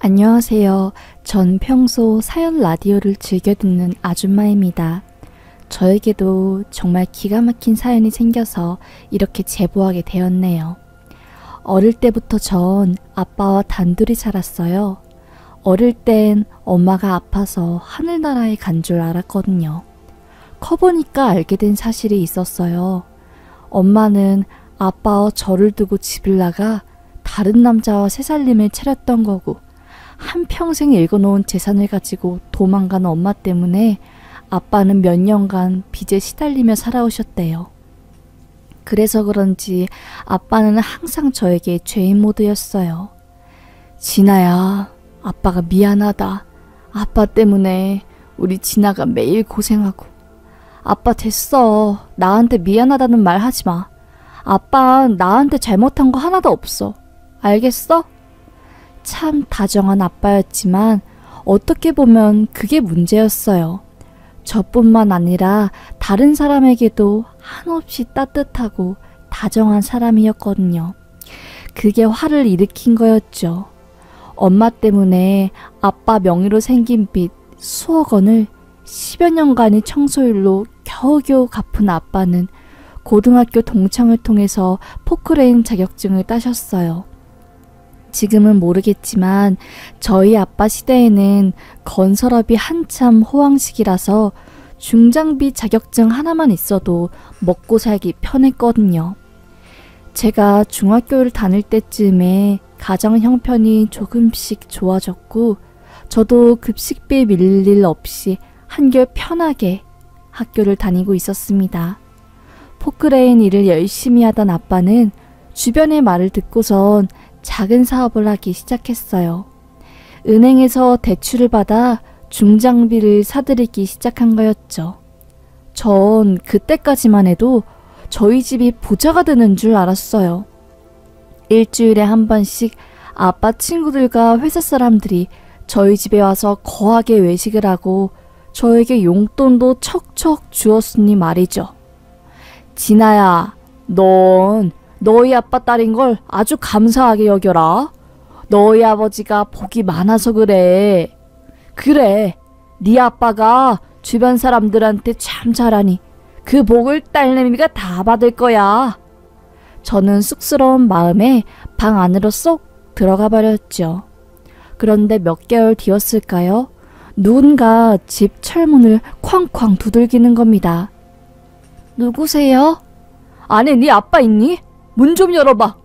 안녕하세요. 전 평소 사연 라디오를 즐겨 듣는 아줌마입니다. 저에게도 정말 기가 막힌 사연이 생겨서 이렇게 제보하게 되었네요. 어릴 때부터 전 아빠와 단둘이 살았어요. 어릴 땐 엄마가 아파서 하늘나라에 간 줄 알았거든요. 커보니까 알게 된 사실이 있었어요. 엄마는 아빠와 저를 두고 집을 나가 다른 남자와 새살림을 차렸던 거고, 한평생 읽어놓은 재산을 가지고 도망간 엄마 때문에 아빠는 몇 년간 빚에 시달리며 살아오셨대요. 그래서 그런지 아빠는 항상 저에게 죄인 모드였어요. 진아야, 아빠가 미안하다. 아빠 때문에 우리 진아가 매일 고생하고. 아빠 됐어. 나한테 미안하다는 말 하지 마. 아빠 나한테 잘못한 거 하나도 없어. 알겠어? 참 다정한 아빠였지만 어떻게 보면 그게 문제였어요. 저뿐만 아니라 다른 사람에게도 한없이 따뜻하고 다정한 사람이었거든요. 그게 화를 일으킨 거였죠. 엄마 때문에 아빠 명의로 생긴 빚 수억 원을 10여 년간의 청소일로 겨우겨우 갚은 아빠는 고등학교 동창을 통해서 포크레인 자격증을 따셨어요. 지금은 모르겠지만 저희 아빠 시대에는 건설업이 한참 호황시기라서 중장비 자격증 하나만 있어도 먹고 살기 편했거든요. 제가 중학교를 다닐 때쯤에 가정 형편이 조금씩 좋아졌고 저도 급식비에 밀릴 일 없이 한결 편하게 학교를 다니고 있었습니다. 포크레인 일을 열심히 하던 아빠는 주변의 말을 듣고선 작은 사업을 하기 시작했어요. 은행에서 대출을 받아 중장비를 사들이기 시작한 거였죠. 전 그때까지만 해도 저희 집이 부자가 되는 줄 알았어요. 일주일에 한 번씩 아빠 친구들과 회사 사람들이 저희 집에 와서 거하게 외식을 하고 저에게 용돈도 척척 주었으니 말이죠. 진아야, 넌 너희 아빠 딸인 걸 아주 감사하게 여겨라. 너희 아버지가 복이 많아서 그래. 그래, 네 아빠가 주변 사람들한테 참 잘하니 그 복을 딸내미가 다 받을 거야. 저는 쑥스러운 마음에 방 안으로 쏙 들어가 버렸죠. 그런데 몇 개월 뒤였을까요? 누군가 집 철문을 쾅쾅 두들기는 겁니다. 누구세요? 안에 네 아빠 있니? 문 좀 열어봐.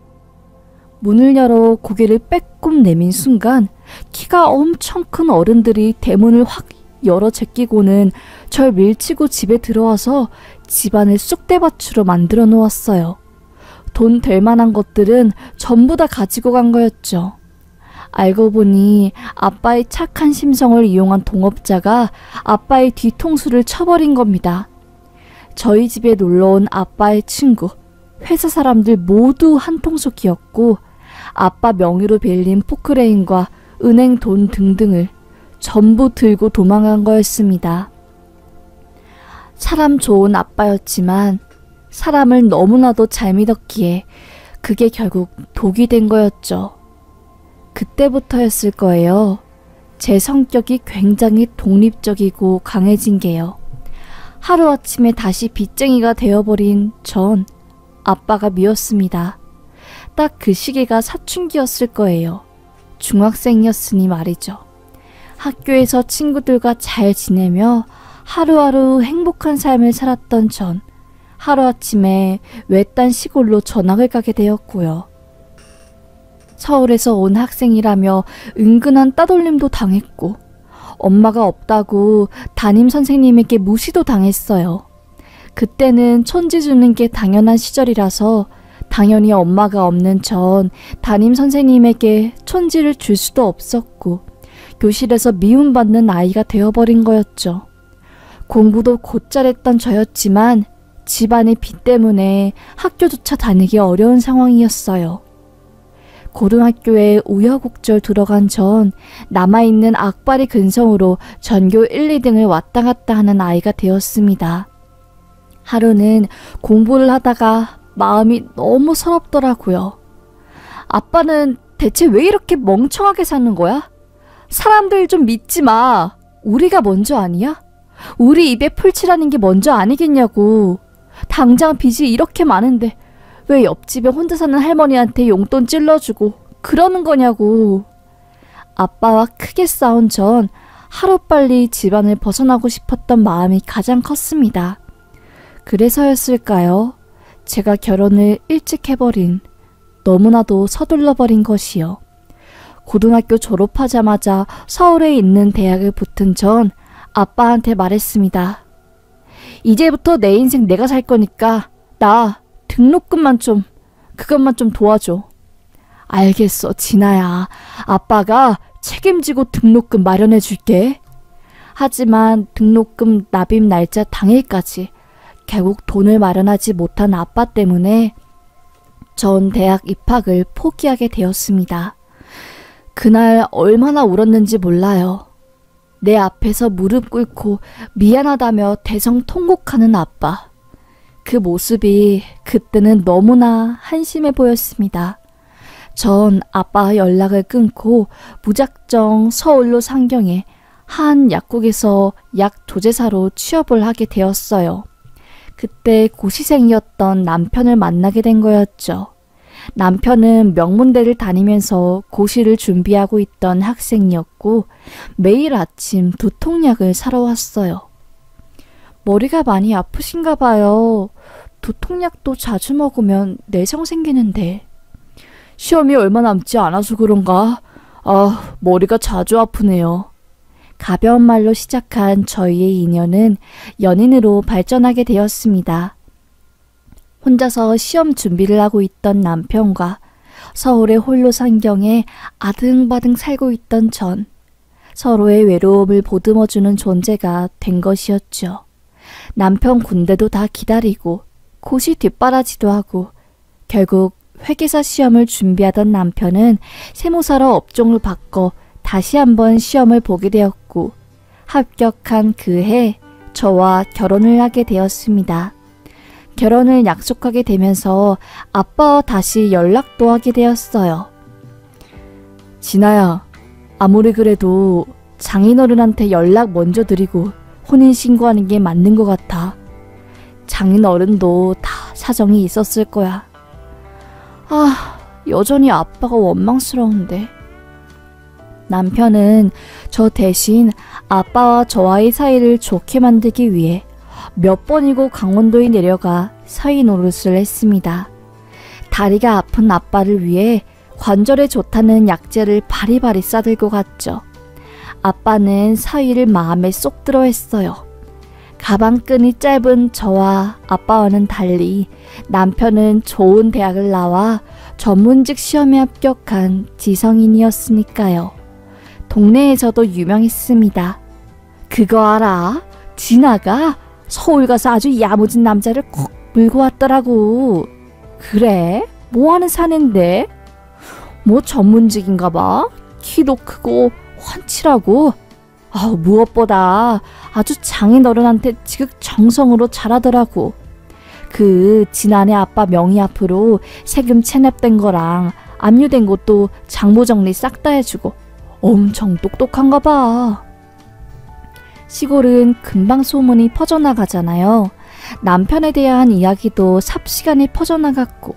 문을 열어 고개를 빼꼼 내민 순간 키가 엄청 큰 어른들이 대문을 확 열어 제끼고는 절 밀치고 집에 들어와서 집안을 쑥대밭으로 만들어 놓았어요. 돈 될 만한 것들은 전부 다 가지고 간 거였죠. 알고 보니 아빠의 착한 심성을 이용한 동업자가 아빠의 뒤통수를 쳐버린 겁니다. 저희 집에 놀러온 아빠의 친구, 회사 사람들 모두 한통속이었고 아빠 명의로 빌린 포크레인과 은행 돈 등등을 전부 들고 도망간 거였습니다. 사람 좋은 아빠였지만 사람을 너무나도 잘 믿었기에 그게 결국 독이 된 거였죠. 그때부터였을 거예요. 제 성격이 굉장히 독립적이고 강해진 게요. 하루아침에 다시 빚쟁이가 되어버린 전 아빠가 미웠습니다. 딱 그 시기가 사춘기였을 거예요. 중학생이었으니 말이죠. 학교에서 친구들과 잘 지내며 하루하루 행복한 삶을 살았던 전 하루아침에 외딴 시골로 전학을 가게 되었고요. 서울에서 온 학생이라며 은근한 따돌림도 당했고 엄마가 없다고 담임 선생님에게 무시도 당했어요. 그때는 촌지 주는 게 당연한 시절이라서 당연히 엄마가 없는 전 담임 선생님에게 촌지를 줄 수도 없었고 교실에서 미움받는 아이가 되어버린 거였죠. 공부도 곧잘했던 저였지만 집안의 빚 때문에 학교조차 다니기 어려운 상황이었어요. 고등학교에 우여곡절 들어간 전 남아있는 악바리 근성으로 전교 1, 2등을 왔다 갔다 하는 아이가 되었습니다. 하루는 공부를 하다가 마음이 너무 서럽더라고요. 아빠는 대체 왜 이렇게 멍청하게 사는 거야? 사람들 좀 믿지 마. 우리가 먼저 아니야? 우리 입에 풀칠하는 게 먼저 아니겠냐고. 당장 빚이 이렇게 많은데 왜 옆집에 혼자 사는 할머니한테 용돈 찔러주고 그러는 거냐고. 아빠와 크게 싸운 전 하루빨리 집안을 벗어나고 싶었던 마음이 가장 컸습니다. 그래서였을까요? 제가 결혼을 일찍 해버린, 너무나도 서둘러버린 것이요. 고등학교 졸업하자마자 서울에 있는 대학을 붙은 전 아빠한테 말했습니다. 이제부터 내 인생 내가 살 거니까 나 등록금만 그것만 좀 도와줘. 알겠어, 진아야. 아빠가 책임지고 등록금 마련해 줄게. 하지만 등록금 납입 날짜 당일까지 결국 돈을 마련하지 못한 아빠 때문에 전 대학 입학을 포기하게 되었습니다. 그날 얼마나 울었는지 몰라요. 내 앞에서 무릎 꿇고 미안하다며 대성통곡하는 아빠. 그 모습이 그때는 너무나 한심해 보였습니다. 전 아빠와 연락을 끊고 무작정 서울로 상경해 한 약국에서 약 조제사로 취업을 하게 되었어요. 그때 고시생이었던 남편을 만나게 된 거였죠. 남편은 명문대를 다니면서 고시를 준비하고 있던 학생이었고 매일 아침 두통약을 사러 왔어요. 머리가 많이 아프신가 봐요. 두통약도 자주 먹으면 내성 생기는데. 시험이 얼마 남지 않아서 그런가? 머리가 자주 아프네요. 가벼운 말로 시작한 저희의 인연은 연인으로 발전하게 되었습니다. 혼자서 시험 준비를 하고 있던 남편과 서울의 홀로 상경에 아등바등 살고 있던 전, 서로의 외로움을 보듬어주는 존재가 된 것이었죠. 남편 군대도 다 기다리고 고시 뒷바라지도 하고 결국 회계사 시험을 준비하던 남편은 세무사로 업종을 바꿔 다시 한번 시험을 보게 되었고 합격한 그해 저와 결혼을 하게 되었습니다. 결혼을 약속하게 되면서 아빠와 다시 연락도 하게 되었어요. 진아야, 아무리 그래도 장인어른한테 연락 먼저 드리고 혼인신고하는 게 맞는 것 같아. 장인어른도 다 사정이 있었을 거야. 여전히 아빠가 원망스러운데. 남편은 저 대신 아빠와 저와의 사이를 좋게 만들기 위해 몇 번이고 강원도에 내려가 사위 노릇을 했습니다. 다리가 아픈 아빠를 위해 관절에 좋다는 약재를 바리바리 싸들고 갔죠. 아빠는 사위를 마음에 쏙 들어 했어요. 가방끈이 짧은 저와 아빠와는 달리 남편은 좋은 대학을 나와 전문직 시험에 합격한 지성인이었으니까요. 동네에서도 유명했습니다. 그거 알아? 진아가 서울 가서 아주 야무진 남자를 꼭 물고 왔더라고. 그래? 뭐하는 사내인데? 뭐 전문직인가 봐. 키도 크고 훤칠하고. 무엇보다 아주 장인어른한테 지극정성으로 잘하더라고. 그 지난해 아빠 명의 앞으로 세금 체납된 거랑 압류된 것도 장부 정리 싹 다 해주고 엄청 똑똑한가 봐. 시골은 금방 소문이 퍼져나가잖아요. 남편에 대한 이야기도 삽시간에 퍼져나갔고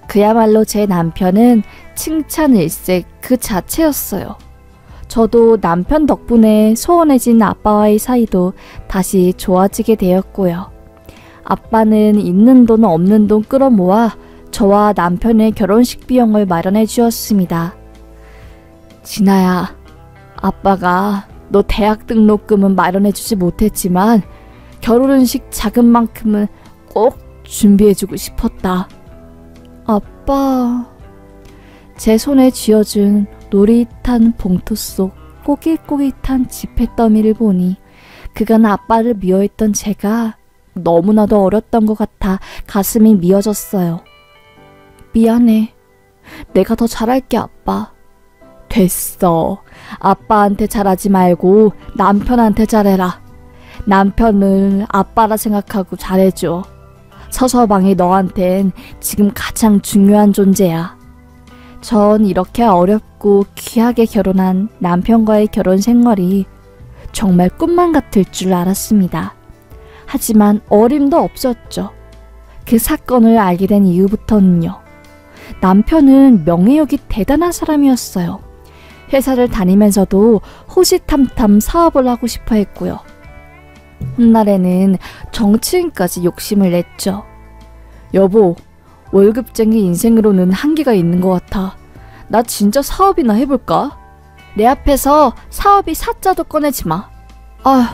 그야말로 제 남편은 칭찬일색 그 자체였어요. 저도 남편 덕분에 소원해진 아빠와의 사이도 다시 좋아지게 되었고요. 아빠는 있는 돈 없는 돈 끌어모아 저와 남편의 결혼식 비용을 마련해 주었습니다. 진아야, 아빠가 너 대학 등록금은 마련해 주지 못했지만 결혼식 자금만큼은 꼭 준비해주고 싶었다. 아빠... 제 손에 쥐어준 노릿한 봉투 속 꼬깃꼬깃한 지폐더미를 보니 그간 아빠를 미워했던 제가 너무나도 어렸던 것 같아 가슴이 미어졌어요. 미안해. 내가 더 잘할게, 아빠. 됐어. 아빠한테 잘하지 말고 남편한테 잘해라. 남편을 아빠라 생각하고 잘해줘. 서서방이 너한텐 지금 가장 중요한 존재야. 전 이렇게 어렵고 귀하게 결혼한 남편과의 결혼 생활이 정말 꿈만 같을 줄 알았습니다. 하지만 어림도 없었죠. 그 사건을 알게 된 이후부터는요. 남편은 명예욕이 대단한 사람이었어요. 회사를 다니면서도 호시탐탐 사업을 하고 싶어 했고요. 훗날에는 정치인까지 욕심을 냈죠. 여보, 월급쟁이 인생으로는 한계가 있는 것 같아. 나 진짜 사업이나 해볼까? 내 앞에서 사업이 사자도 꺼내지 마. 아휴,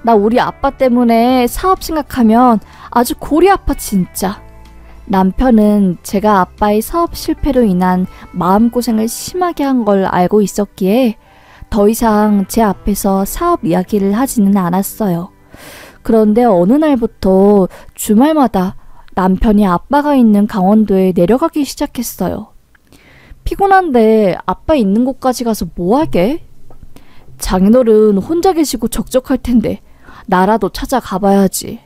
나 우리 아빠 때문에 사업 생각하면 아주 골이 아파 진짜. 남편은 제가 아빠의 사업 실패로 인한 마음고생을 심하게 한 걸 알고 있었기에 더 이상 제 앞에서 사업 이야기를 하지는 않았어요. 그런데 어느 날부터 주말마다 남편이 아빠가 있는 강원도에 내려가기 시작했어요. 피곤한데 아빠 있는 곳까지 가서 뭐하게? 장인어른 혼자 계시고 적적할 텐데 나라도 찾아가봐야지.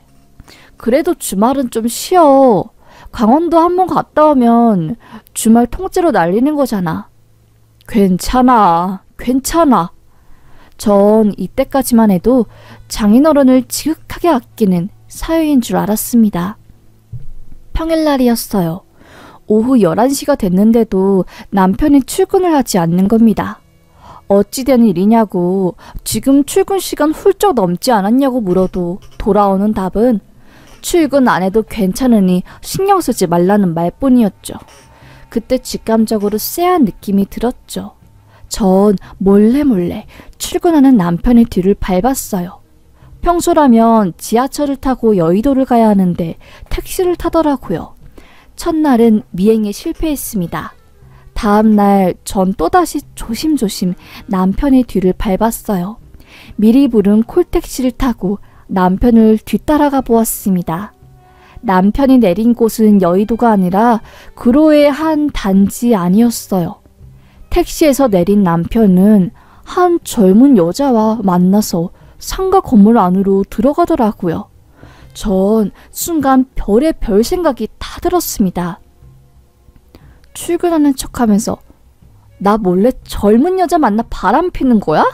그래도 주말은 좀 쉬어. 강원도 한번 갔다 오면 주말 통째로 날리는 거잖아. 괜찮아. 전 이때까지만 해도 장인어른을 지극하게 아끼는 사위인 줄 알았습니다. 평일날이었어요. 오후 11시가 됐는데도 남편이 출근을 하지 않는 겁니다. 어찌 된 일이냐고, 지금 출근 시간 훌쩍 넘지 않았냐고 물어도 돌아오는 답은 출근 안 해도 괜찮으니 신경 쓰지 말라는 말뿐이었죠. 그때 직감적으로 쎄한 느낌이 들었죠. 전 몰래 출근하는 남편의 뒤를 밟았어요. 평소라면 지하철을 타고 여의도를 가야 하는데 택시를 타더라고요. 첫날은 미행에 실패했습니다. 다음날 전 또다시 조심조심 남편의 뒤를 밟았어요. 미리 부른 콜택시를 타고 남편을 뒤따라가 보았습니다. 남편이 내린 곳은 여의도가 아니라 구로의 한 단지 아니었어요. 택시에서 내린 남편은 한 젊은 여자와 만나서 상가 건물 안으로 들어가더라고요. 전 순간 별의 별 생각이 다 들었습니다. 출근하는 척하면서 나 몰래 젊은 여자 만나 바람 피는 거야?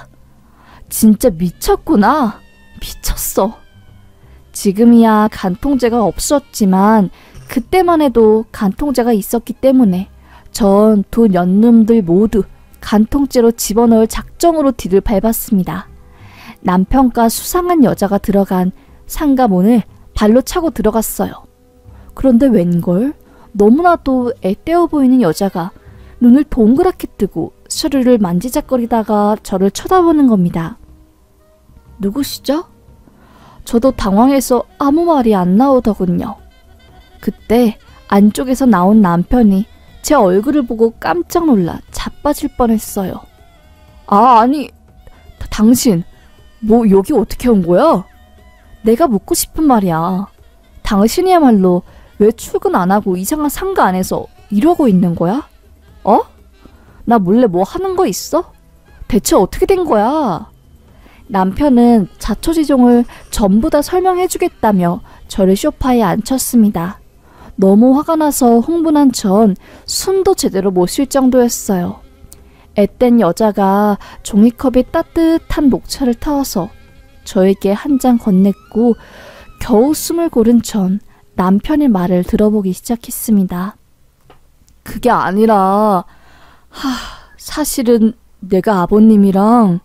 진짜 미쳤구나. 미쳤어. 지금이야 간통죄가 없었지만 그때만 해도 간통죄가 있었기 때문에 전 두 년놈들 모두 간통죄로 집어넣을 작정으로 뒤를 밟았습니다. 남편과 수상한 여자가 들어간 상가문을 발로 차고 들어갔어요. 그런데 웬걸? 너무나도 애떼어 보이는 여자가 눈을 동그랗게 뜨고 서류를 만지작거리다가 저를 쳐다보는 겁니다. 누구시죠? 저도 당황해서 아무 말이 안 나오더군요. 그때 안쪽에서 나온 남편이 제 얼굴을 보고 깜짝 놀라 자빠질 뻔했어요. 아니, 당신 뭐 여기 어떻게 온 거야? 내가 묻고 싶은 말이야. 당신이야말로 왜 출근 안 하고 이상한 상가 안에서 이러고 있는 거야? 나 몰래 뭐 하는 거 있어? 대체 어떻게 된 거야? 남편은 자초지종을 전부 다 설명해주겠다며 저를 소파에 앉혔습니다. 너무 화가 나서 흥분한 전 숨도 제대로 못 쉴 정도였어요. 앳된 여자가 종이컵에 따뜻한 녹차를 타와서 저에게 한 잔 건넸고 겨우 숨을 고른 전 남편의 말을 들어보기 시작했습니다. 그게 아니라 사실은 내가 아버님이랑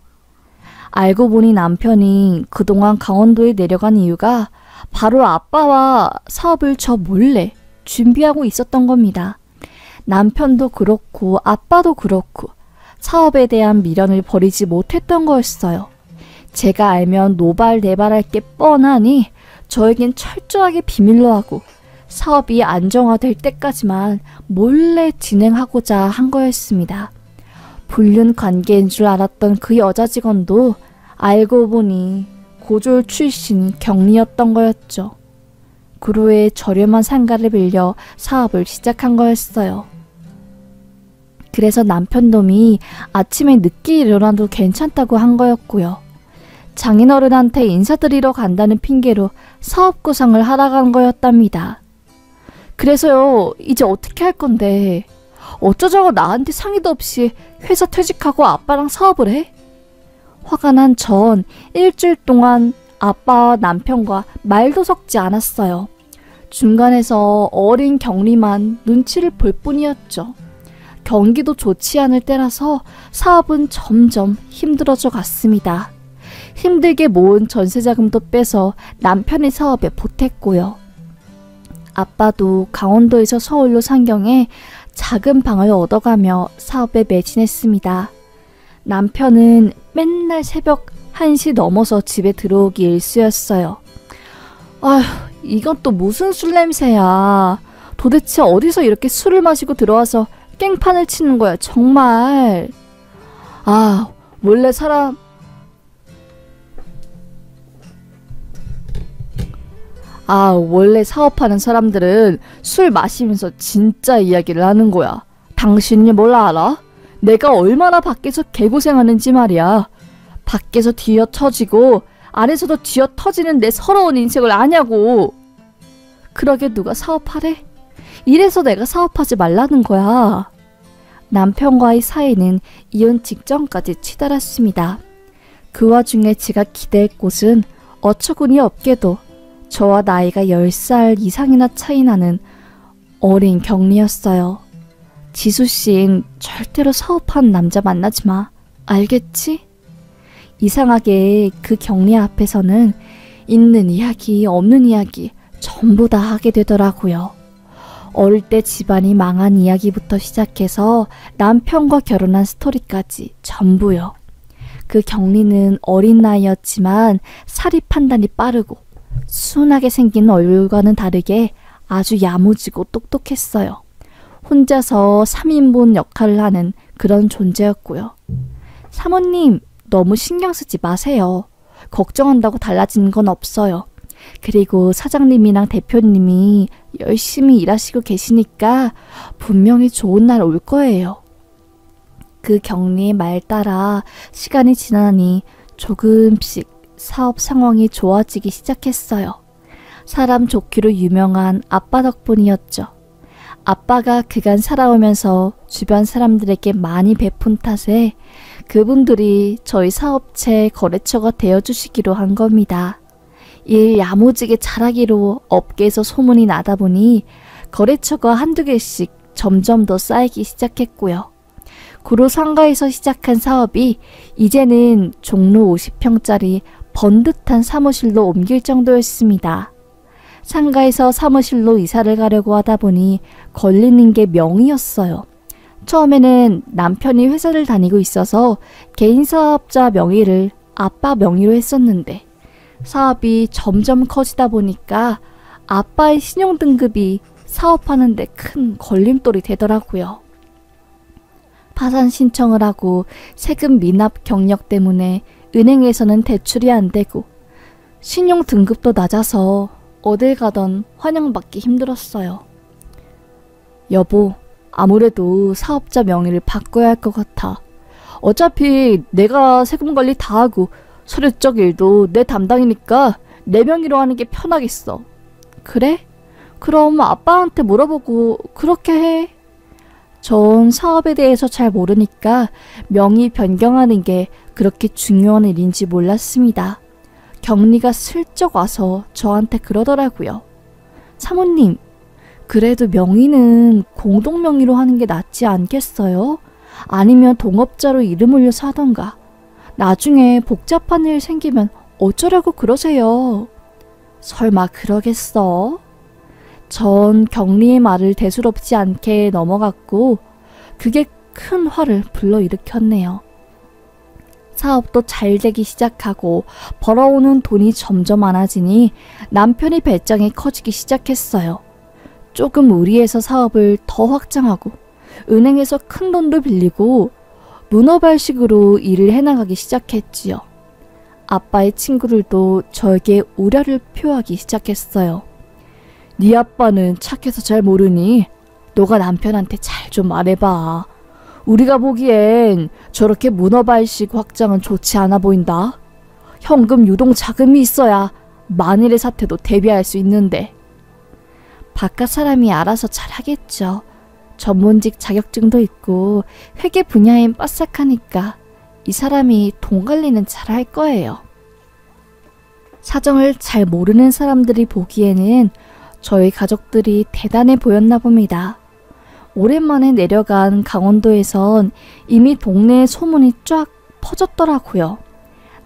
알고 보니 남편이 그동안 강원도에 내려간 이유가 바로 아빠와 사업을 저 몰래 준비하고 있었던 겁니다. 남편도 그렇고 아빠도 그렇고 사업에 대한 미련을 버리지 못했던 거였어요. 제가 알면 노발대발할 게 뻔하니 저에겐 철저하게 비밀로 하고 사업이 안정화될 때까지만 몰래 진행하고자 한 거였습니다. 불륜 관계인 줄 알았던 그 여자 직원도 알고 보니 고졸 출신 경리였던 거였죠. 구로에 저렴한 상가를 빌려 사업을 시작한 거였어요. 그래서 남편 놈이 아침에 늦게 일어나도 괜찮다고 한 거였고요. 장인어른한테 인사드리러 간다는 핑계로 사업 구상을 하러 간 거였답니다. 그래서요, 이제 어떻게 할 건데? 어쩌자고 나한테 상의도 없이 회사 퇴직하고 아빠랑 사업을 해? 화가 난 전 일주일 동안 아빠와 남편과 말도 섞지 않았어요. 중간에서 어린 경리만 눈치를 볼 뿐이었죠. 경기도 좋지 않을 때라서 사업은 점점 힘들어져 갔습니다. 힘들게 모은 전세자금도 빼서 남편의 사업에 보탰고요. 아빠도 강원도에서 서울로 상경해 작은 방을 얻어가며 사업에 매진했습니다. 남편은 맨날 새벽 1시 넘어서 집에 들어오기 일쑤였어요. 아휴, 이건 또 무슨 술 냄새야. 도대체 어디서 이렇게 술을 마시고 들어와서 깽판을 치는 거야, 정말. 원래 원래 사업하는 사람들은 술 마시면서 진짜 이야기를 하는 거야. 당신이 뭘 알아? 내가 얼마나 밖에서 개고생하는지 말이야. 밖에서 뒤어 터지고 안에서도 뒤어 터지는 내 서러운 인생을 아냐고. 그러게 누가 사업하래? 이래서 내가 사업하지 말라는 거야. 남편과의 사이는 이혼 직전까지 치달았습니다. 그 와중에 제가 기대할 곳은 어처구니 없게도 저와 나이가 10살 이상이나 차이 나는 어린 경리였어요. 지수씨는 절대로 사업하는 남자 만나지 마. 알겠지? 이상하게 그 경리 앞에서는 있는 이야기, 없는 이야기 전부 다 하게 되더라고요. 어릴 때 집안이 망한 이야기부터 시작해서 남편과 결혼한 스토리까지 전부요. 그 경리는 어린 나이였지만 사리 판단이 빠르고 순하게 생긴 얼굴과는 다르게 아주 야무지고 똑똑했어요. 혼자서 3인분 역할을 하는 그런 존재였고요. 사모님, 너무 신경 쓰지 마세요. 걱정한다고 달라지는 건 없어요. 그리고 사장님이랑 대표님이 열심히 일하시고 계시니까 분명히 좋은 날 올 거예요. 그 경리의 말 따라 시간이 지나니 조금씩 사업 상황이 좋아지기 시작했어요. 사람 좋기로 유명한 아빠 덕분이었죠. 아빠가 그간 살아오면서 주변 사람들에게 많이 베푼 탓에 그분들이 저희 사업체 거래처가 되어주시기로 한 겁니다. 일 야무지게 잘하기로 업계에서 소문이 나다 보니 거래처가 한두 개씩 점점 더 쌓이기 시작했고요. 구로 상가에서 시작한 사업이 이제는 종로 50평짜리 번듯한 사무실로 옮길 정도였습니다. 상가에서 사무실로 이사를 가려고 하다 보니 걸리는 게 명의였어요. 처음에는 남편이 회사를 다니고 있어서 개인사업자 명의를 아빠 명의로 했었는데 사업이 점점 커지다 보니까 아빠의 신용등급이 사업하는 데 큰 걸림돌이 되더라고요. 파산 신청을 하고 세금 미납 경력 때문에 은행에서는 대출이 안 되고 신용등급도 낮아서 어딜 가던 환영받기 힘들었어요. 여보, 아무래도 사업자 명의를 바꿔야 할 것 같아. 어차피 내가 세금 관리 다 하고 서류적 일도 내 담당이니까 내 명의로 하는 게 편하겠어. 그래? 그럼 아빠한테 물어보고 그렇게 해. 전 사업에 대해서 잘 모르니까 명의 변경하는 게 그렇게 중요한 일인지 몰랐습니다. 경리가 슬쩍 와서 저한테 그러더라고요. 사모님, 그래도 명의는 공동명의로 하는 게 낫지 않겠어요? 아니면 동업자로 이름 올려서 하던가. 나중에 복잡한 일 생기면 어쩌려고 그러세요? 설마 그러겠어? 전 경리의 말을 대수롭지 않게 넘어갔고 그게 큰 화를 불러일으켰네요. 사업도 잘 되기 시작하고 벌어오는 돈이 점점 많아지니 남편의 배짱이 커지기 시작했어요. 조금 무리해서 사업을 더 확장하고 은행에서 큰 돈도 빌리고 문어발식으로 일을 해나가기 시작했지요. 아빠의 친구들도 저에게 우려를 표하기 시작했어요. 네 아빠는 착해서 잘 모르니 너가 남편한테 잘 좀 말해봐. 우리가 보기엔 저렇게 문어발식 확장은 좋지 않아 보인다. 현금 유동 자금이 있어야 만일의 사태도 대비할 수 있는데. 바깥 사람이 알아서 잘하겠죠. 전문직 자격증도 있고 회계 분야엔 빠삭하니까 이 사람이 돈 관리는 잘할 거예요. 사정을 잘 모르는 사람들이 보기에는 저희 가족들이 대단해 보였나 봅니다. 오랜만에 내려간 강원도에선 이미 동네에 소문이 쫙 퍼졌더라고요.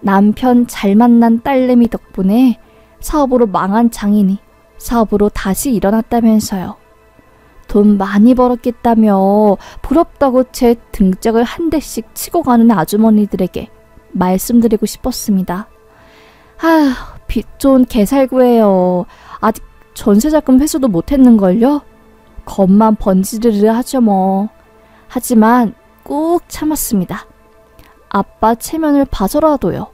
남편 잘 만난 딸내미 덕분에 사업으로 망한 장인이 사업으로 다시 일어났다면서요. 돈 많이 벌었겠다며 부럽다고 제 등짝을 한 대씩 치고 가는 아주머니들에게 말씀드리고 싶었습니다. 아휴, 빚 좋은 개살구예요. 아직 전세자금 회수도 못했는걸요? 겁만 번지르르 하죠 뭐. 하지만 꾹 참았습니다. 아빠 체면을 봐서라도요.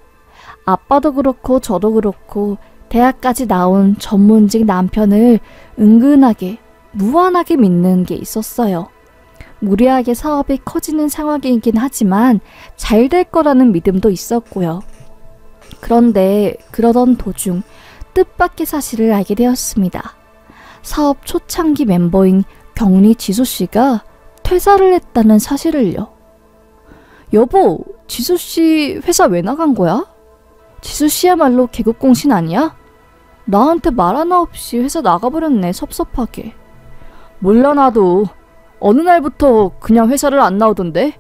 아빠도 그렇고 저도 그렇고 대학까지 나온 전문직 남편을 은근하게 무한하게 믿는 게 있었어요. 무리하게 사업이 커지는 상황이긴 하지만 잘 될 거라는 믿음도 있었고요. 그런데 그러던 도중 뜻밖의 사실을 알게 되었습니다. 사업 초창기 멤버인 경리 지수씨가 퇴사를 했다는 사실을요. 여보, 지수씨 회사 왜 나간 거야? 지수씨야말로 개국공신 아니야? 나한테 말 하나 없이 회사 나가버렸네, 섭섭하게. 몰라 나도. 어느 날부터 그냥 회사를 안 나오던데?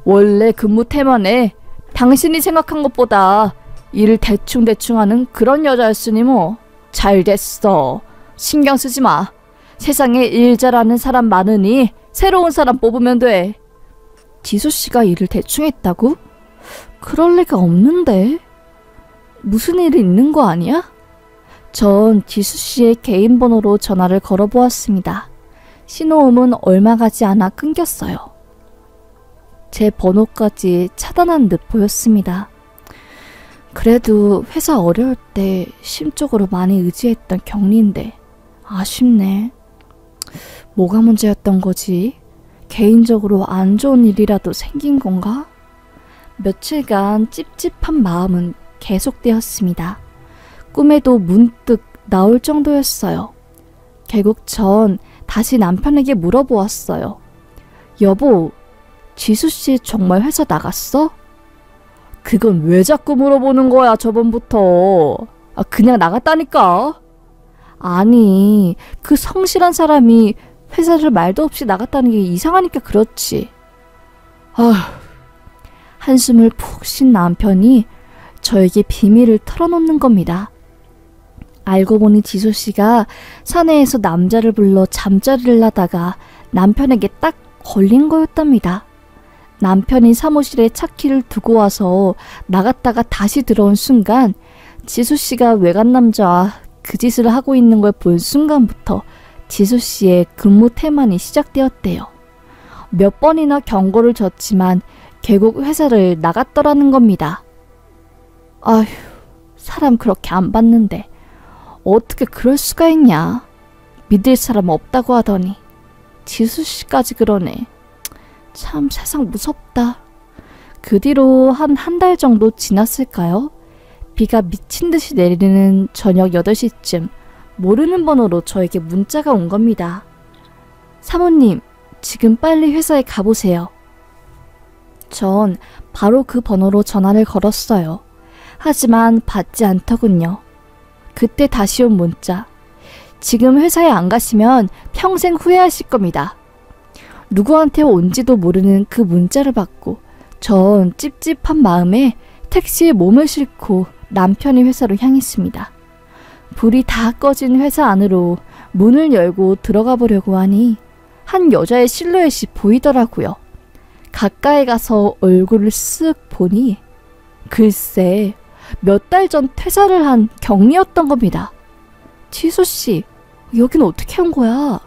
원래 근무 태만에 당신이 생각한 것보다 일을 대충대충 하는 그런 여자였으니 뭐. 잘 됐어. 신경 쓰지 마. 세상에 일 잘하는 사람 많으니 새로운 사람 뽑으면 돼. 지수씨가 일을 대충 했다고? 그럴 리가 없는데. 무슨 일이 있는 거 아니야? 전 지수씨의 개인 번호로 전화를 걸어보았습니다. 신호음은 얼마 가지 않아 끊겼어요. 제 번호까지 차단한 듯 보였습니다. 그래도 회사 어려울 때 심적으로 많이 의지했던 경리인데 아쉽네. 뭐가 문제였던 거지? 개인적으로 안 좋은 일이라도 생긴 건가? 며칠간 찝찝한 마음은 계속되었습니다. 꿈에도 문득 나올 정도였어요. 결국 전 다시 남편에게 물어보았어요. 여보, 지수씨 정말 회사 나갔어? 그건 왜 자꾸 물어보는 거야, 저번부터. 그냥 나갔다니까. 아니, 그 성실한 사람이 회사를 말도 없이 나갔다는 게 이상하니까 그렇지. 한숨을 푹 쉰 남편이 저에게 비밀을 털어놓는 겁니다. 알고 보니 지수씨가 사내에서 남자를 불러 잠자리를 하다가 남편에게 딱 걸린 거였답니다. 남편이 사무실에 차키를 두고 와서 나갔다가 다시 들어온 순간 지수씨가 외간 남자와 그 짓을 하고 있는 걸 본 순간부터 지수씨의 근무 태만이 시작되었대요. 몇 번이나 경고를 줬지만 결국 회사를 나갔더라는 겁니다. 아휴, 사람 그렇게 안 봤는데 어떻게 그럴 수가 있냐. 믿을 사람 없다고 하더니 지수씨까지 그러네. 참 세상 무섭다. 그 뒤로 한 달 정도 지났을까요? 비가 미친 듯이 내리는 저녁 8시쯤 모르는 번호로 저에게 문자가 온 겁니다. 사모님, 지금 빨리 회사에 가보세요. 전 바로 그 번호로 전화를 걸었어요. 하지만 받지 않더군요. 그때 다시 온 문자. 지금 회사에 안 가시면 평생 후회하실 겁니다. 누구한테 온지도 모르는 그 문자를 받고 전 찝찝한 마음에 택시에 몸을 싣고 남편의 회사로 향했습니다. 불이 다 꺼진 회사 안으로 문을 열고 들어가 보려고 하니 한 여자의 실루엣이 보이더라고요. 가까이 가서 얼굴을 쓱 보니 글쎄 몇 달 전 퇴사를 한 경리였던 겁니다. 지수씨, 여긴 어떻게 온 거야?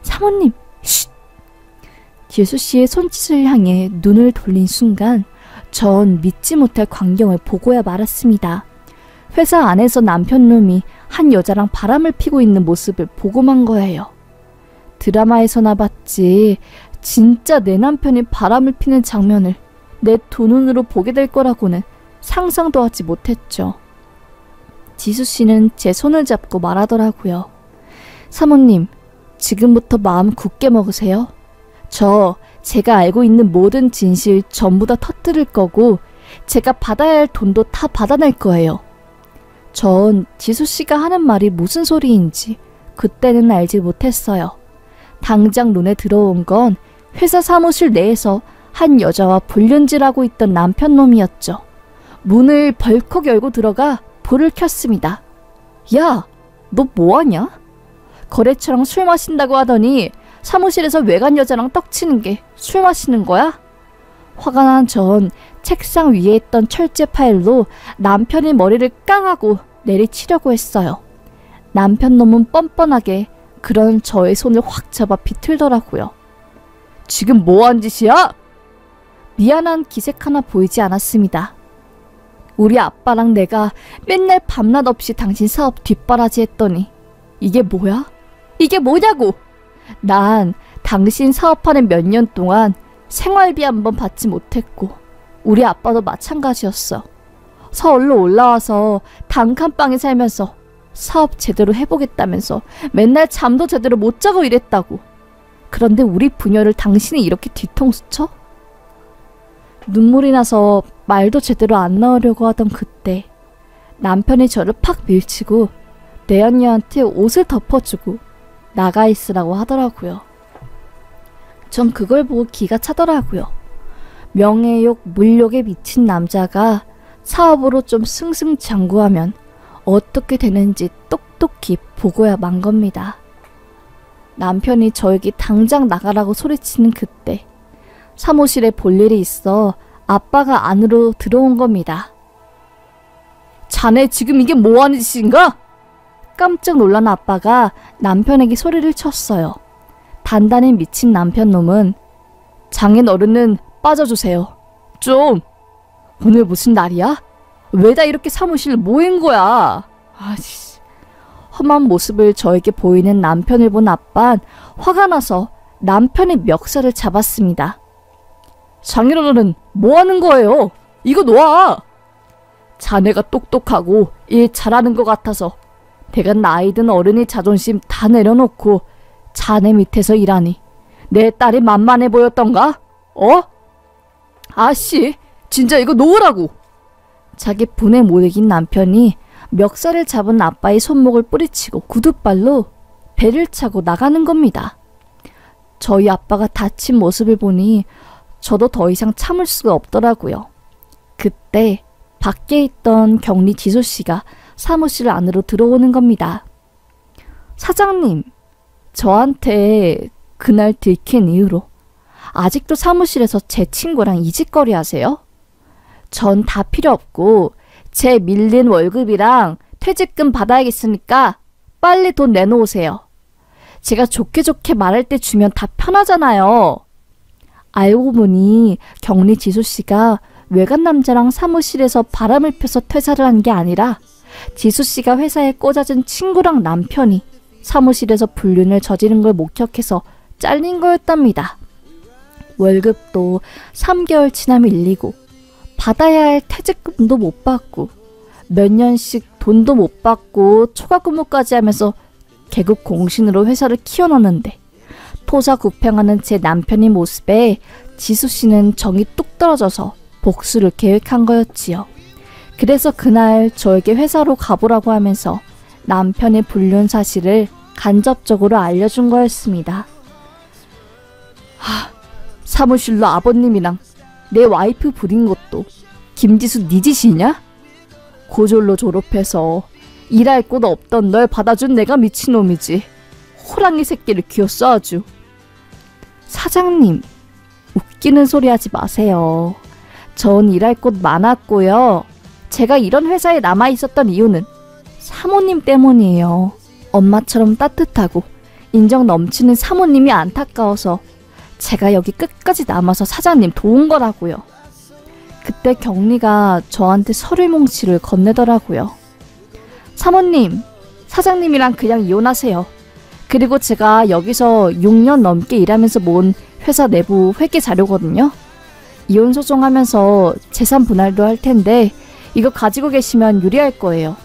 사모님, 쉿! 지수씨의 손짓을 향해 눈을 돌린 순간 전 믿지 못할 광경을 보고야 말았습니다. 회사 안에서 남편놈이 한 여자랑 바람을 피고 있는 모습을 보고만 거예요. 드라마에서나 봤지 진짜 내 남편이 바람을 피는 장면을 내 두 눈으로 보게 될 거라고는 상상도 하지 못했죠. 지수씨는 제 손을 잡고 말하더라고요. 사모님, 지금부터 마음 굳게 먹으세요. 제가 알고 있는 모든 진실 전부 다 터뜨릴 거고 제가 받아야 할 돈도 다 받아낼 거예요. 전 지수씨가 하는 말이 무슨 소리인지 그때는 알지 못했어요. 당장 눈에 들어온 건 회사 사무실 내에서 한 여자와 불륜질하고 있던 남편 놈이었죠. 문을 벌컥 열고 들어가 불을 켰습니다. 야, 너 뭐하냐? 거래처랑 술 마신다고 하더니 사무실에서 외간 여자랑 떡치는 게 술 마시는 거야? 화가 난 전 책상 위에 있던 철제 파일로 남편의 머리를 깡하고 내리치려고 했어요. 남편 놈은 뻔뻔하게 그런 저의 손을 확 잡아 비틀더라고요. 지금 뭐한 짓이야? 미안한 기색 하나 보이지 않았습니다. 우리 아빠랑 내가 맨날 밤낮 없이 당신 사업 뒷바라지 했더니 이게 뭐야? 이게 뭐냐고! 난 당신 사업하는 몇 년 동안 생활비 한 번 받지 못했고 우리 아빠도 마찬가지였어. 서울로 올라와서 단칸방에 살면서 사업 제대로 해보겠다면서 맨날 잠도 제대로 못 자고 이랬다고. 그런데 우리 부녀를 당신이 이렇게 뒤통수 쳐? 눈물이 나서 말도 제대로 안 나오려고 하던 그때 남편이 저를 팍 밀치고 내 언니한테 옷을 덮어주고 나가 있으라고 하더라고요. 전 그걸 보고 기가 차더라고요. 명예욕, 물욕에 미친 남자가 사업으로 좀 승승장구하면 어떻게 되는지 똑똑히 보고야 만 겁니다. 남편이 저에게 당장 나가라고 소리치는 그때 사무실에 볼 일이 있어 아빠가 안으로 들어온 겁니다. 자네 지금 이게 뭐하는 짓인가? 깜짝 놀란 아빠가 남편에게 소리를 쳤어요. 단단히 미친 남편 놈은 장인 어른은 빠져주세요. 좀! 오늘 무슨 날이야? 왜 다 이렇게 사무실 모인 거야? 아씨. 험한 모습을 저에게 보이는 남편을 본 아빠는 화가 나서 남편의 멱살을 잡았습니다. 장인 어른은 뭐 하는 거예요? 이거 놓아! 자네가 똑똑하고 일 잘하는 것 같아서 내가 나이든 어른이 자존심 다 내려놓고 자네 밑에서 일하니 내 딸이 만만해 보였던가? 아씨, 진짜 이거 놓으라고! 자기 분에 못 이긴 남편이 멱살을 잡은 아빠의 손목을 뿌리치고 구둣발로 배를 차고 나가는 겁니다. 저희 아빠가 다친 모습을 보니 저도 더 이상 참을 수가 없더라고요. 그때 밖에 있던 격리 지수씨가 사무실 안으로 들어오는 겁니다. 사장님, 저한테 그날 들킨 이후로 아직도 사무실에서 제 친구랑 이짓거리 하세요? 전 다 필요 없고 제 밀린 월급이랑 퇴직금 받아야겠으니까 빨리 돈 내놓으세요. 제가 좋게 좋게 말할 때 주면 다 편하잖아요. 알고 보니 격리 지수씨가 외간 남자랑 사무실에서 바람을 펴서 퇴사를 한 게 아니라 지수씨가 회사에 꽂아준 친구랑 남편이 사무실에서 불륜을 저지른 걸 목격해서 잘린 거였답니다. 월급도 3개월 지나 밀리고 받아야 할 퇴직금도 못 받고 몇 년씩 돈도 못 받고 초과 근무까지 하면서 개국 공신으로 회사를 키워놨는데 토사구팽하는 제 남편의 모습에 지수씨는 정이 뚝 떨어져서 복수를 계획한 거였지요. 그래서 그날 저에게 회사로 가보라고 하면서 남편의 불륜 사실을 간접적으로 알려준 거였습니다. 사무실로 아버님이랑 내 와이프 부린 것도 김지수 네 짓이냐? 고졸로 졸업해서 일할 곳 없던 널 받아준 내가 미친놈이지. 호랑이 새끼를 기었어 아주. 사장님, 웃기는 소리 하지 마세요. 전 일할 곳 많았고요. 제가 이런 회사에 남아있었던 이유는 사모님 때문이에요. 엄마처럼 따뜻하고 인정 넘치는 사모님이 안타까워서 제가 여기 끝까지 남아서 사장님 도운 거라고요. 그때 경리가 저한테 서류뭉치를 건네더라고요. 사모님, 사장님이랑 그냥 이혼하세요. 그리고 제가 여기서 6년 넘게 일하면서 모은 회사 내부 회계 자료거든요. 이혼 소송하면서 재산 분할도 할 텐데 이거 가지고 계시면 유리할 거예요.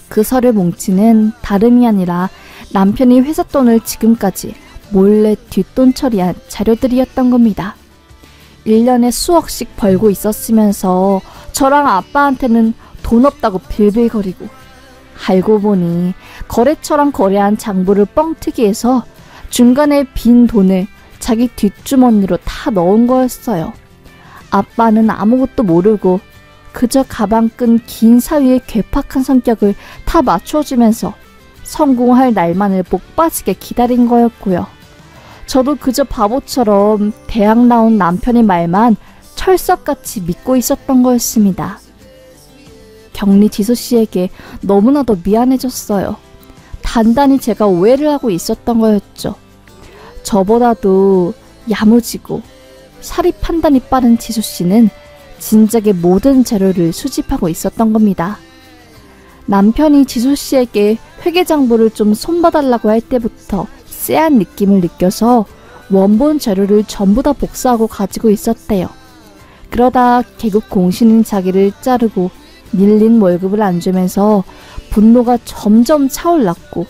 그 서류 뭉치는 다름이 아니라 남편이 회사 돈을 지금까지 몰래 뒷돈 처리한 자료들이었던 겁니다. 1년에 수억씩 벌고 있었으면서 저랑 아빠한테는 돈 없다고 빌빌거리고, 알고 보니 거래처랑 거래한 장부를 뻥튀기해서 중간에 빈 돈을 자기 뒷주머니로 다 넣은 거였어요. 아빠는 아무것도 모르고 그저 가방끈 긴 사위의 괴팍한 성격을 다 맞춰주면서 성공할 날만을 목 빠지게 기다린 거였고요. 저도 그저 바보처럼 대학 나온 남편의 말만 철석같이 믿고 있었던 거였습니다. 경리 지수씨에게 너무나도 미안해졌어요. 단단히 제가 오해를 하고 있었던 거였죠. 저보다도 야무지고 사리 판단이 빠른 지수씨는 진작에 모든 자료를 수집하고 있었던 겁니다. 남편이 지수씨에게 회계장부를 좀 손봐달라고 할 때부터 쎄한 느낌을 느껴서 원본 자료를 전부 다 복사하고 가지고 있었대요. 그러다 개국 공신인 자기를 자르고 밀린 월급을 안 주면서 분노가 점점 차올랐고,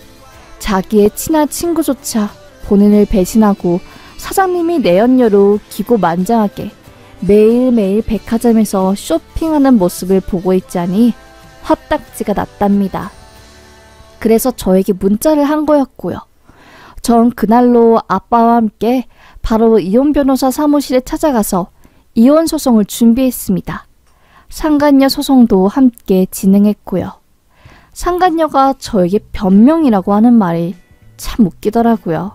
자기의 친한 친구조차 본인을 배신하고 사장님이 내연녀로 기고만장하게 매일매일 백화점에서 쇼핑하는 모습을 보고 있자니 화딱지가 났답니다. 그래서 저에게 문자를 한 거였고요. 전 그날로 아빠와 함께 바로 이혼 변호사 사무실에 찾아가서 이혼 소송을 준비했습니다. 상간녀 소송도 함께 진행했고요. 상간녀가 저에게 변명이라고 하는 말이 참 웃기더라고요.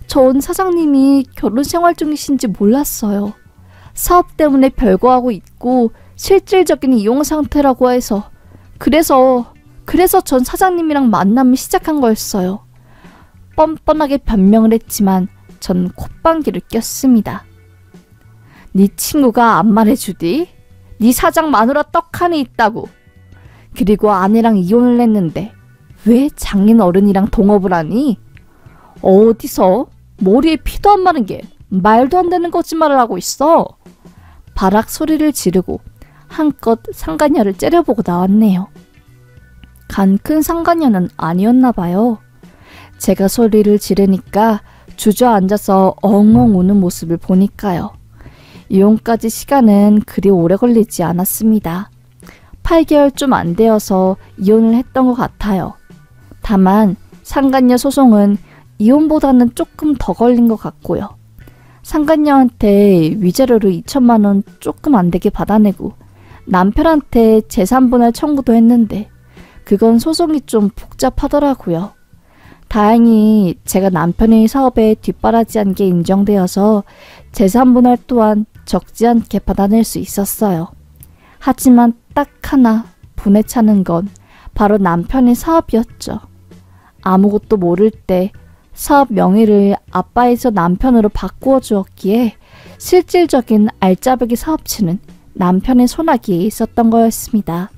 전 사장님이 결혼 생활 중이신지 몰랐어요. 사업 때문에 별거하고 있고 실질적인 이용 상태라고 해서 그래서 전 사장님이랑 만남을 시작한 거였어요. 뻔뻔하게 변명을 했지만 전 콧방귀를 꼈습니다. 네 친구가 안 말해주디? 네 사장 마누라 떡하니 있다고. 그리고 아내랑 이혼을 했는데 왜 장인 어른이랑 동업을 하니? 어디서 머리에 피도 안 마른 게 말도 안 되는 거짓말을 하고 있어. 바락 소리를 지르고 한껏 상간녀를 째려보고 나왔네요. 간 큰 상간녀는 아니었나 봐요. 제가 소리를 지르니까 주저앉아서 엉엉 우는 모습을 보니까요. 이혼까지 시간은 그리 오래 걸리지 않았습니다. 8개월 좀 안 되어서 이혼을 했던 것 같아요. 다만 상간녀 소송은 이혼보다는 조금 더 걸린 것 같고요. 상간녀한테 위자료로 2천만 원 조금 안 되게 받아내고 남편한테 재산분할 청구도 했는데 그건 소송이 좀 복잡하더라고요. 다행히 제가 남편의 사업에 뒷바라지한 게 인정되어서 재산분할 또한 적지 않게 받아낼 수 있었어요. 하지만 딱 하나 분에 차는 건 바로 남편의 사업이었죠. 아무것도 모를 때 사업 명의를 아빠에서 남편으로 바꾸어 주었기에 실질적인 알짜배기 사업체는 남편의 손아귀에 있었던 거였습니다.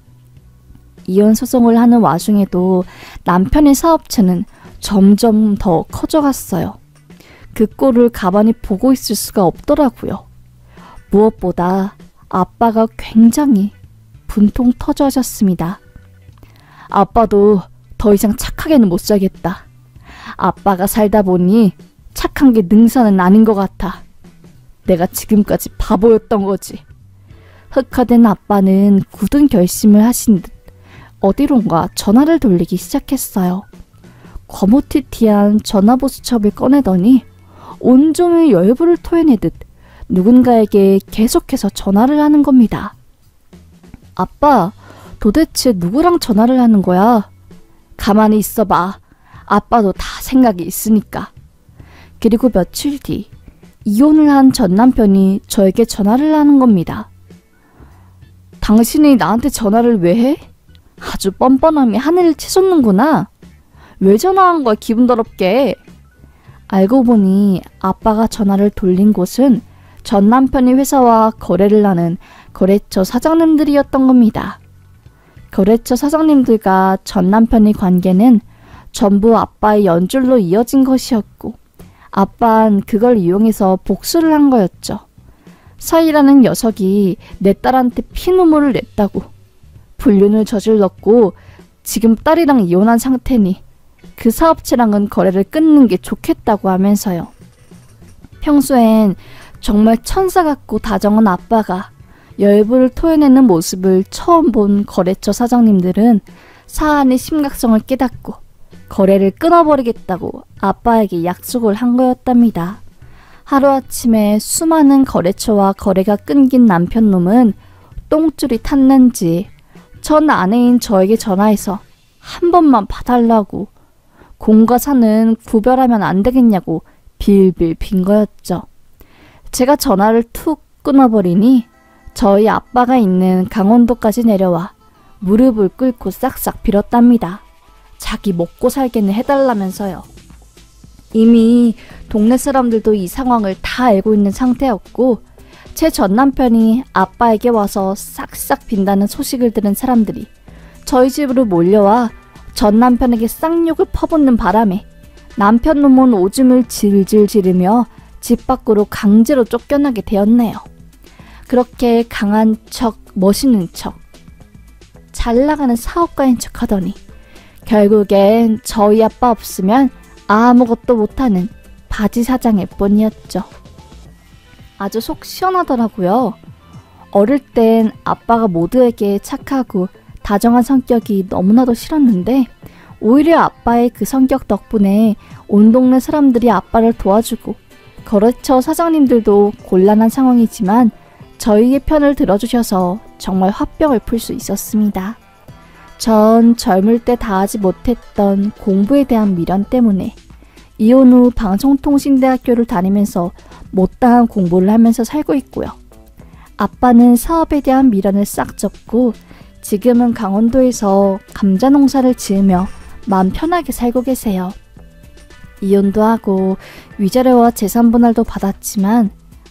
이혼 소송을 하는 와중에도 남편의 사업체는 점점 더 커져갔어요. 그 꼴을 가만히 보고 있을 수가 없더라고요. 무엇보다 아빠가 굉장히 분통 터져 하셨습니다. 아빠도 더 이상 착하게는 못 살겠다. 아빠가 살다 보니 착한 게 능사는 아닌 것 같아. 내가 지금까지 바보였던 거지. 흑화된 아빠는 굳은 결심을 하신 듯 어디론가 전화를 돌리기 시작했어요. 거무튀튀한 전화보수첩을 꺼내더니 온종일 열불을 토해내듯 누군가에게 계속해서 전화를 하는 겁니다. 아빠, 도대체 누구랑 전화를 하는 거야? 가만히 있어봐. 아빠도 다 생각이 있으니까. 그리고 며칠 뒤 이혼을 한 전 남편이 저에게 전화를 하는 겁니다. 당신이 나한테 전화를 왜 해? 아주 뻔뻔함이 하늘을 치솟는구나. 왜 전화한 거야, 기분 더럽게. 알고 보니 아빠가 전화를 돌린 곳은 전 남편이 회사와 거래를 하는 거래처 사장님들이었던 겁니다. 거래처 사장님들과 전 남편의 관계는 전부 아빠의 연줄로 이어진 것이었고 아빠는 그걸 이용해서 복수를 한 거였죠. 사이라는 녀석이 내 딸한테 피눈물을 냈다고 불륜을 저질렀고 지금 딸이랑 이혼한 상태니 그 사업체랑은 거래를 끊는 게 좋겠다고 하면서요. 평소엔 정말 천사 같고 다정한 아빠가 열불을 토해내는 모습을 처음 본 거래처 사장님들은 사안의 심각성을 깨닫고 거래를 끊어버리겠다고 아빠에게 약속을 한 거였답니다. 하루아침에 수많은 거래처와 거래가 끊긴 남편놈은 똥줄이 탔는지 전 아내인 저에게 전화해서 한 번만 봐달라고, 공과 사는 구별하면 안 되겠냐고 빌빌 빈 거였죠. 제가 전화를 툭 끊어버리니 저희 아빠가 있는 강원도까지 내려와 무릎을 꿇고 싹싹 빌었답니다. 자기 먹고 살게는 해달라면서요. 이미 동네 사람들도 이 상황을 다 알고 있는 상태였고, 제 전남편이 아빠에게 와서 싹싹 빈다는 소식을 들은 사람들이 저희 집으로 몰려와 전남편에게 쌍욕을 퍼붓는 바람에 남편 놈은 오줌을 질질 지르며 집 밖으로 강제로 쫓겨나게 되었네요. 그렇게 강한 척, 멋있는 척, 잘 나가는 사업가인 척 하더니 결국엔 저희 아빠 없으면 아무것도 못하는 바지 사장일 뿐이었죠. 아주 속 시원하더라고요. 어릴 땐 아빠가 모두에게 착하고 다정한 성격이 너무나도 싫었는데, 오히려 아빠의 그 성격 덕분에 온 동네 사람들이 아빠를 도와주고 거래처 사장님들도 곤란한 상황이지만 저희의 편을 들어주셔서 정말 화병을 풀 수 있었습니다. 전 젊을 때 다하지 못했던 공부에 대한 미련 때문에 이혼 후 방송통신대학교를 다니면서 못다한 공부를 하면서 살고 있고요. 아빠는 사업에 대한 미련을 싹 접고 지금은 강원도에서 감자 농사를 지으며 마음 편하게 살고 계세요. 이혼도 하고 위자료와 재산분할도 받았지만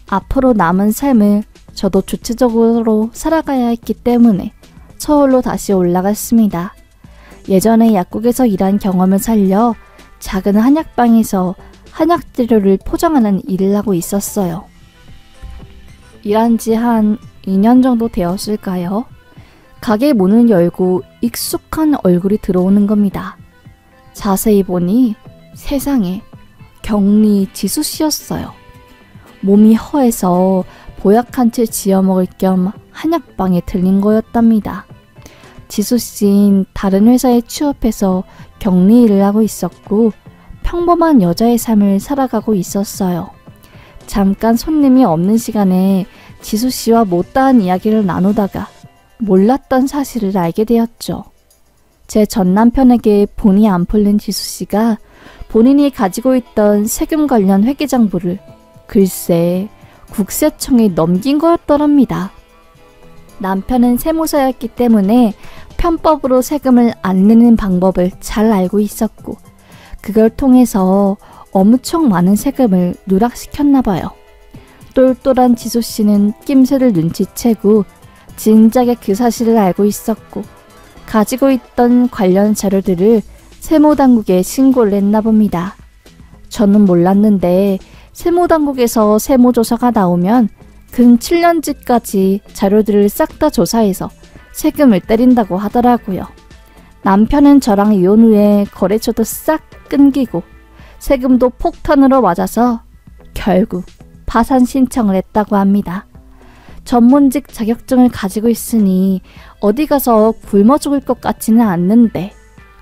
앞으로 남은 삶을 저도 주체적으로 살아가야 했기 때문에 서울로 다시 올라갔습니다. 예전에 약국에서 일한 경험을 살려 작은 한약방에서 한약재료를 포장하는 일을 하고 있었어요. 일한 지 한 2년 정도 되었을까요? 가게 문을 열고 익숙한 얼굴이 들어오는 겁니다. 자세히 보니 세상에 경리 지수 씨였어요. 몸이 허해서 보약 한 채 지어 먹을 겸 한약방에 들린 거였답니다. 지수 씨는 다른 회사에 취업해서 격리 일을 하고 있었고 평범한 여자의 삶을 살아가고 있었어요. 잠깐 손님이 없는 시간에 지수 씨와 못다한 이야기를 나누다가 몰랐던 사실을 알게 되었죠. 제 전남편에게 본이 안 풀린 지수 씨가 본인이 가지고 있던 세금 관련 회계장부를 글쎄 국세청에 넘긴 거였더랍니다. 남편은 세무사였기 때문에 편법으로 세금을 안 내는 방법을 잘 알고 있었고 그걸 통해서 엄청 많은 세금을 누락시켰나 봐요. 똘똘한 지수 씨는 낌새를 눈치채고 진작에 그 사실을 알고 있었고 가지고 있던 관련 자료들을 세무당국에 신고를 했나 봅니다. 저는 몰랐는데 세무당국에서 세무조사가 나오면 근 7년지까지 자료들을 싹 다 조사해서 세금을 때린다고 하더라고요. 남편은 저랑 이혼 후에 거래처도 싹 끊기고 세금도 폭탄으로 맞아서 결국 파산 신청을 했다고 합니다. 전문직 자격증을 가지고 있으니 어디 가서 굶어 죽을 것 같지는 않는데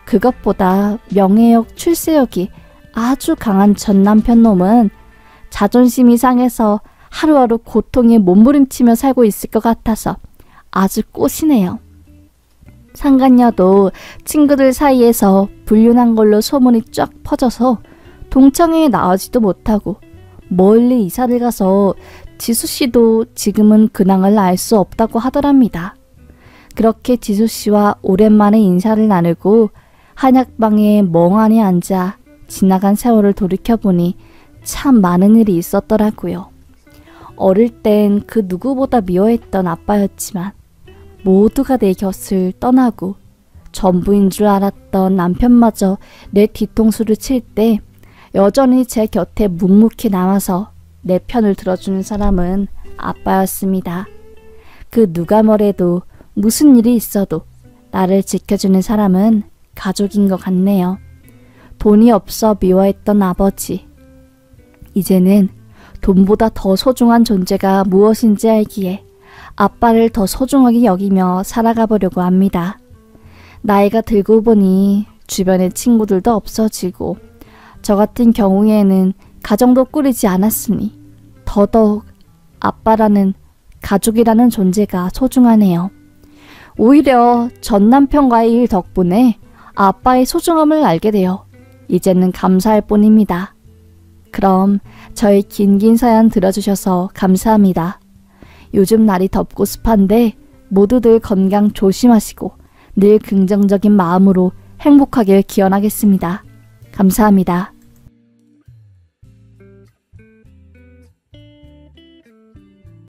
그것보다 명예욕, 출세욕이 아주 강한 전 남편 놈은 자존심이 상해서 하루하루 고통에 몸부림치며 살고 있을 것 같아서 아주 꼬시네요. 상간녀도 친구들 사이에서 불륜한 걸로 소문이 쫙 퍼져서 동창회에 나오지도 못하고 멀리 이사를 가서 지수씨도 지금은 근황을 알 수 없다고 하더랍니다. 그렇게 지수씨와 오랜만에 인사를 나누고 한약방에 멍하니 앉아 지나간 세월을 돌이켜보니 참 많은 일이 있었더라고요. 어릴 땐 그 누구보다 미워했던 아빠였지만 모두가 내 곁을 떠나고 전부인 줄 알았던 남편마저 내 뒤통수를 칠 때 여전히 제 곁에 묵묵히 남아서 내 편을 들어주는 사람은 아빠였습니다. 그 누가 뭐래도 무슨 일이 있어도 나를 지켜주는 사람은 가족인 것 같네요. 돈이 없어 미워했던 아버지. 이제는 돈보다 더 소중한 존재가 무엇인지 알기에 아빠를 더 소중하게 여기며 살아가 보려고 합니다. 나이가 들고 보니 주변에 친구들도 없어지고 저 같은 경우에는 가정도 꾸리지 않았으니 더더욱 아빠라는 가족이라는 존재가 소중하네요. 오히려 전 남편과의 일 덕분에 아빠의 소중함을 알게 되어 이제는 감사할 뿐입니다. 그럼 저의 긴 사연 들어주셔서 감사합니다. 요즘 날이 덥고 습한데 모두들 건강 조심하시고 늘 긍정적인 마음으로 행복하길 기원하겠습니다. 감사합니다.